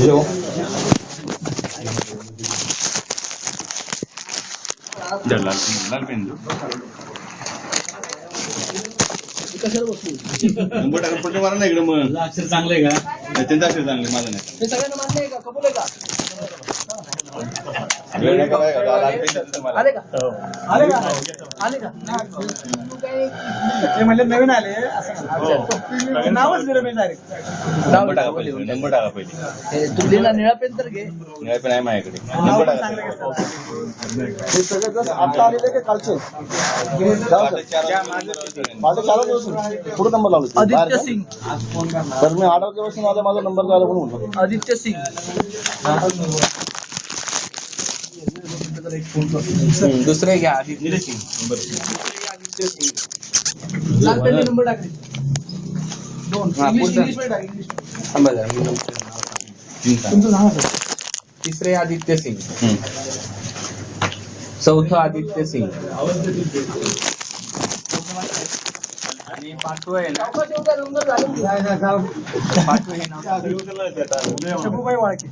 लाल PAN number टाकून पडले मारा ना इकडे. मग अक्षर चांगलं आहे का? त्यांचं अक्षर चांगलं माझं नाही. हे सगळ्यांना मान्य आहे का? कबूल आहे का? आले का? आले का? आले का? ते म्हणजे नवीन आले असं नावच दिलं मी डायरेक्ट. नंबर टाका पहिले. नंबर टाका पहिले. तुला निळा पेन तर घे. निळा पेन आहे माझ्याकडे. नंबर टाका. हे सगळे जस्ट आता आलेले का कालचे? माझं 4 दिवस पुढे नंबर लावला. आदित्य सिंग. तर मी 8 दिवसापासून आले, माझा नंबर झाला म्हणून म्हणतो. आदित्य सिंग. दुसरे घ्या. आदित्य सिंग. आदित्य सिंग. लाल पेन नंबर टाकले. 2 इंग्लिश मध्ये टाक. इंग्लिश. तुमचं नाव आहे. तिसरे आदित्य सिंग. चौथं आदित्य सिंग. आणि 5वं आहे ना. 5वं हे नाव शबूभाई वाळके.